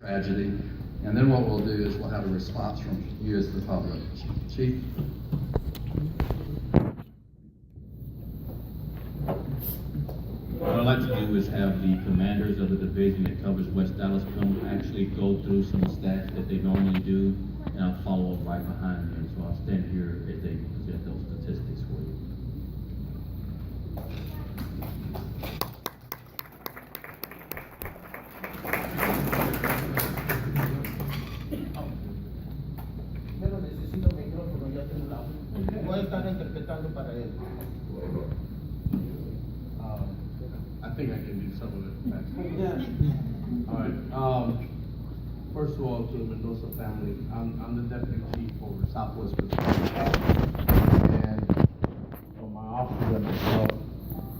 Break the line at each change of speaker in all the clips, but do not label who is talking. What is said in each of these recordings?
tragedy. And then what we'll do is we'll have a response from you as the public. Chief?
What I'd like to do is have the commanders of the division that covers West Dallas come actually go through some stats that they normally do, and I'll follow up right behind them. So I'll stand here as they present those statistics for you.
Pero necesito micrófono, ya tengo la. Voy a estar interpretando para él.
I think I can do some of it.
Yeah.
All right. First of all, to the Mendoza family, I'm the deputy chief over Southwest Pacific. And for my officer and myself,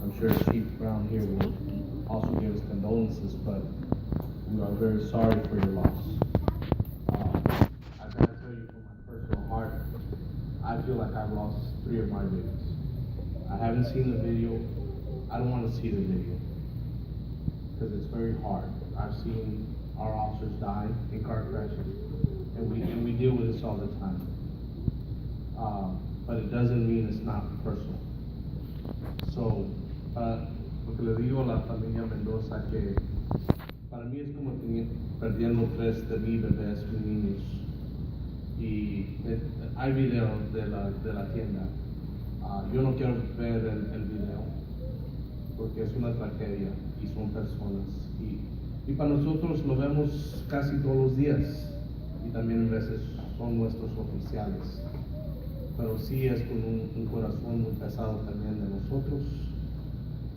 I'm sure Chief Brown here will also give his condolences, but we are very sorry for your loss. I gotta tell you from my personal heart, I feel like I've lost 3 of my babies. I haven't seen the video. I don't want to see the video because it's very hard. I've seen our officers die in car crashes, and we deal with this all the time. But it doesn't mean it's not personal. So, lo que le digo a la familia Mendoza que para mí es como perdiendo 3 de mis bebés, mis niños. Y hay videos de la tienda. Yo no quiero ver el video porque es una tragedia y son personas. Y para nosotros lo vemos casi todos los días y también a veces son nuestros oficiales. Pero sí es con un corazón muy pesado también de nosotros,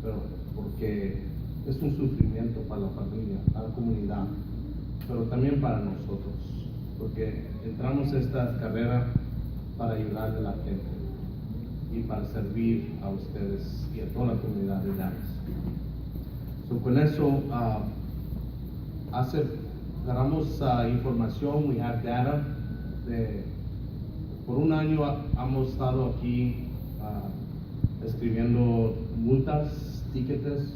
pero porque es un sufrimiento para la familia, para la comunidad, pero también para nosotros, porque entramos a esta carrera para ayudar a la gente y para servir a ustedes y a toda la comunidad de Dallas. So, con eso, agarramos información, we have data, por un año hemos estado aquí escribiendo multas, tickets.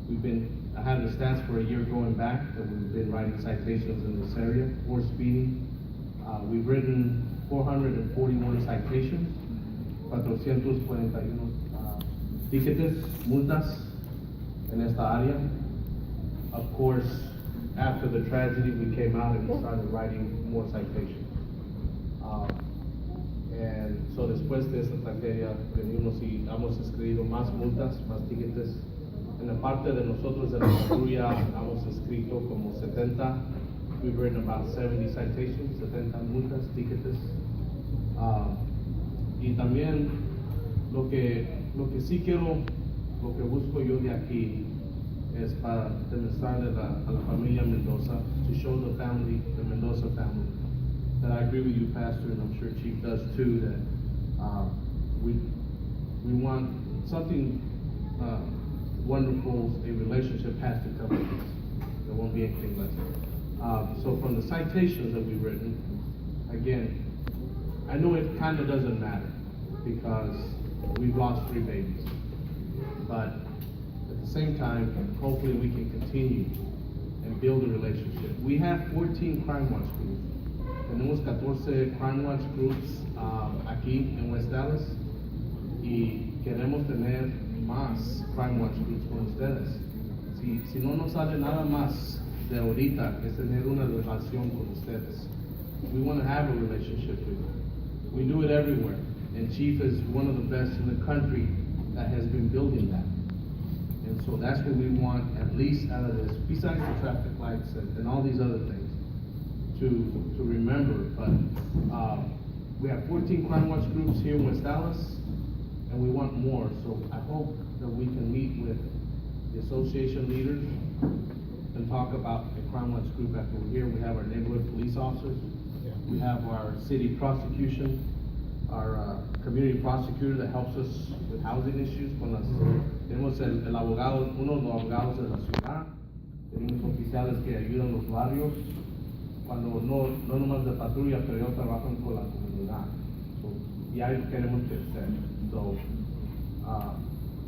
I have the stats for a year going back that we've been writing citations in this area for speeding. We've written 441 citations. 441 tickets, multas en esta área. Of course, after the tragedy, we came out and started writing more citations. And so después de esta tragedia, venimos y hemos escrito más multas, más tickets. En la parte de nosotros de la patrulla, hemos escrito como 70. We've written about 70 citations, 70 multas, tickets. Y también lo que sí quiero, lo que busco yo de aquí es para demostrarle a la familia Mendoza, to show the family, the Mendoza family, that I agree with you, Pastor, and I'm sure Chief does too, that we want something wonderful, a relationship has to come with this. There won't be anything less. So from the citations that we've written, again, I know it kind of doesn't matter because we've lost 3 babies, but at the same time, hopefully we can continue and build a relationship. We have 14 Crime Watch groups. Tenemos 14 Crime Watch groups aquí en West Dallas y queremos tener más Crime Watch groups con ustedes. Si no nos sale nada más de ahorita, es tener una relación con ustedes. We want to have a relationship with you. We do it everywhere, and Chief is one of the best in the country that has been building that. And so that's what we want, at least out of this, besides the traffic lights and all these other things, to remember. But we have 14 Crime Watch groups here in West Dallas, and we want more. So I hope that we can meet with the association leaders and talk about the Crime Watch group after we're here. We have our neighborhood police officers. We have our city prosecution, our community prosecutor that helps us with housing issues. Tenemos el abogado, uno de los abogados de la ciudad. Tenemos oficiales que ayudan los barrios. Cuando no nomás de patrulla, pero ellos trabajan con la comunidad. So, y ahí queremos crecer. So,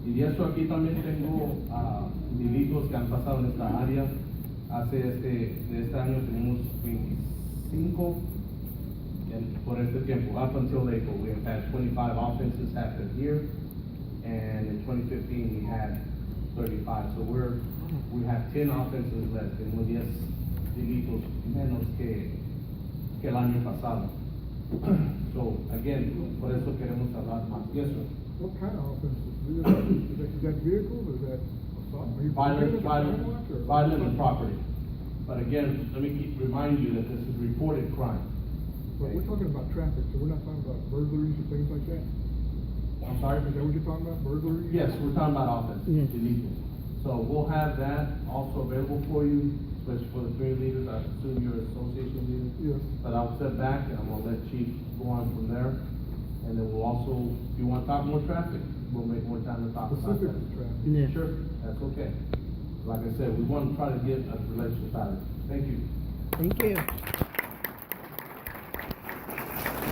y de eso aquí también tengo delitos que han pasado en esta área. de este año tenemos 25 por este tiempo, up until April, we have had 25 offenses happen here, and in 2015 we had 35, so we have 10 offenses less, tenemos 10 delitos menos que el año pasado. So, again, por eso queremos hablar más. Yes, sir.
What kind of offenses? Is that vehicles, or is that assault? Are you
Violent,
violent, or-
violent and property. But again, let me remind you that this is reported crime.
But we're talking about traffic, so we're not talking about burglaries and things like that?
I'm sorry?
Is that what you're talking about, burglaries?
Yes, we're talking about offense,
Yes.
illegal. So we'll have that also available for you, especially for the community leaders, I assume you're association leaders.
Yes.
But I'll step back and I'm gonna let Chief go on from there. And then we'll also, if you wanna talk more traffic, we'll make more time to talk about
Specific
that.
traffic.
Yeah.
Sure, that's okay. Like I said, we wanna try to get a relationship out of it. Thank you.
Thank you.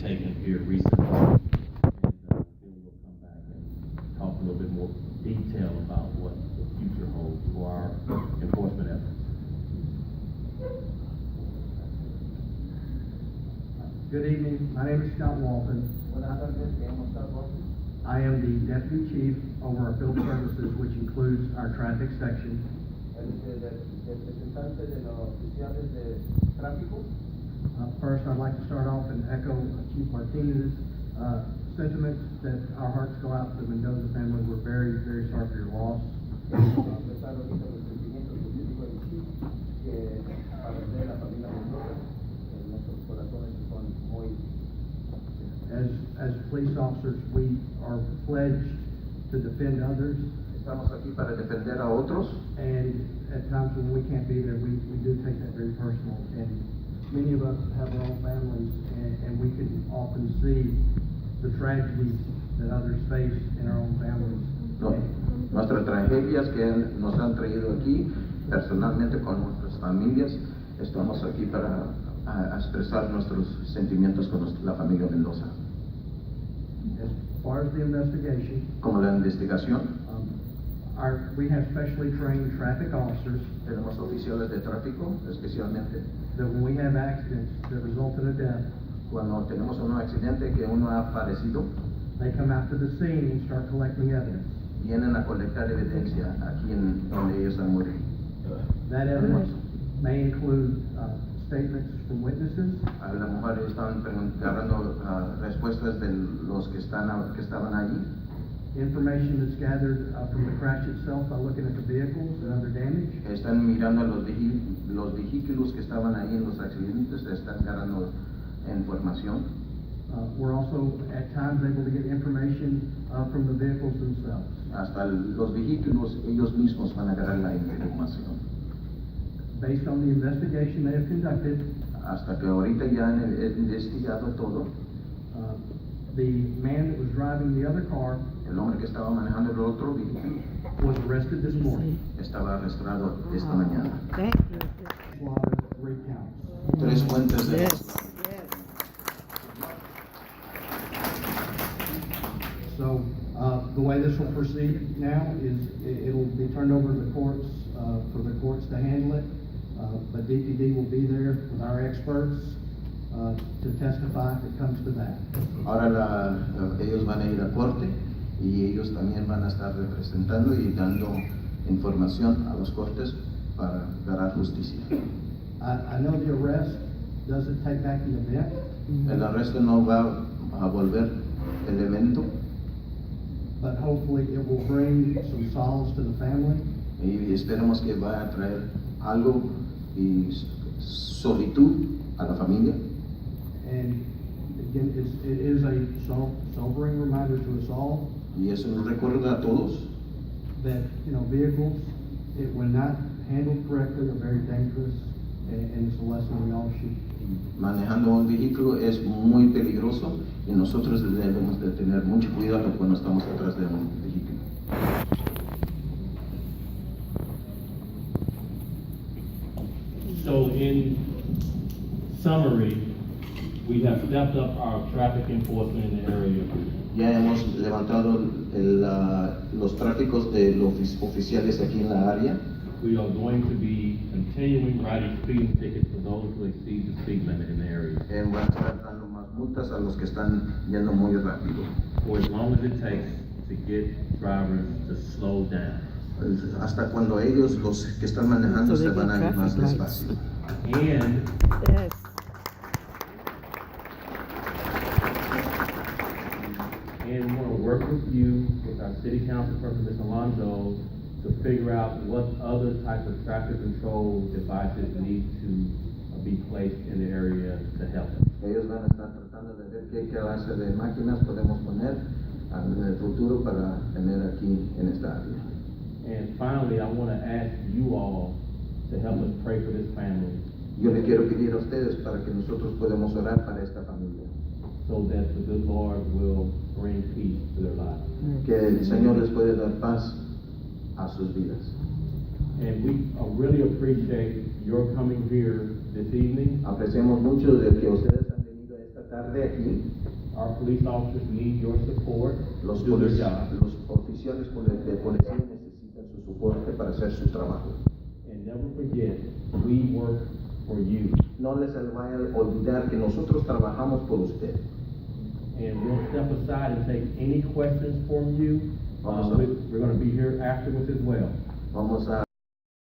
Taken here recently. And then we'll come back and talk a little bit more detail about what the future holds for our enforcement efforts.
Good evening, my name is Scott Walton.
Buenas tardes, me llamo Scott Walton.
I am the Deputy Chief over our field services, which includes our traffic section.
El representante de los oficiales de tráfico.
First, I'd like to start off and echo Chief Martinez's sentiments that our hearts go out to the Mendoza family. We're very, very sorry for your loss.
Empezar ahorita los sentimientos que yo digo aquí, que para usted, la familia Mendoza, nuestros corazones son muy.
As police officers, we are pledged to defend others,
Estamos aquí para defender a otros,
and at times when we can't be there, we do take that very personal. And many of us have our own families, and we can often see the tragedies that others face in our own families.
No, nuestras tragedias que nos han traído aquí, personalmente con nuestras familias, estamos aquí para expresar nuestros sentimientos con la familia Mendoza.
As far as the investigation,
Como la investigación,
we have specially trained traffic officers
tenemos oficiales de tráfico, especialmente
that when we have accidents that result in a death,
cuando tenemos un accidente que uno ha fallecido,
they come out to the scene and start collecting evidence.
vienen a colectar evidencia aquí en donde ellos han muerto.
That evidence may include statements from witnesses,
A la mujer están agarrando respuestas de los que estaban allí,
information that's gathered from the crash itself by looking at the vehicles and other damage.
están mirando los vehículos que estaban ahí en los accidentes, están agarrando información.
We're also at times able to get information from the vehicles themselves.
Hasta los vehículos ellos mismos van a agarrar la información.
Based on the investigation they have conducted,
Hasta que ahorita ya han investigado todo,
the man that was driving the other car
el hombre que estaba manejando el otro vehículo
was arrested this morning.
estaba arrestado esta mañana.
Thank you.
Slaughter, 3 counts.
3 cuentas de
Yes,
manslaughter.
So, the way this will proceed now is it'll be turned over to the courts, for the courts to handle it. But DPD will be there with our experts, to testify if it comes to that.
Ahora ellos van a ir a corte y ellos también van a estar representando y dando información a los cortes para dar justicia.
I know the arrest doesn't take back the event,
El arresto no va a volver el evento
but hopefully it will bring some solace to the family.
y esperemos que va a traer algo y solitud a la familia.
And again, it is a sobering reminder to us all
Y es un recuerdo a todos
that, vehicles, when not handled correctly, are very dangerous, and it's a lesson we all should heed.
manejando un vehículo es muy peligroso y nosotros debemos de tener mucho cuidado cuando estamos atrás de un vehículo.
So in summary, we have stepped up our traffic enforcement in the area.
Ya hemos levantado los tráficos de los oficiales aquí en la área.
We are going to be continuing writing speeding tickets for those who exceed the speed limit in the area
Van a estar dando más multas a los que están yendo muy rápido.
for as long as it takes to get drivers to slow down.
Hasta cuando ellos, los que están manejando,
So they
se van a
get
ir más
traffic
despacio.
And
Yes.
And we want to work with you, with our city council person, Ms. Alonso, to figure out what other type of traffic control devices need to be placed in the area to help us.
Ellos van a estar tratando de ver qué clase de máquinas podemos poner en el futuro para tener aquí en esta área.
And finally, I want to ask you all to help us pray for this family
Yo le quiero pedir a ustedes para que nosotros podamos orar para esta familia.
so that the good Lord will bring peace to their lives.
Que el Señor les puede dar paz a sus vidas.
And we really appreciate your coming here this evening.
Apreciamos mucho de que ustedes han venido esta tarde aquí.
Our police officers need your support
Los,
to do their job.
los oficiales de policía necesitan su soporte para hacer su trabajo.
And never forget, we work for you.
No les vaya a olvidar que nosotros trabajamos por usted.
And we'll step aside and take any questions from you.
Vamos a-
We're going to be here afterwards as well.
Vamos a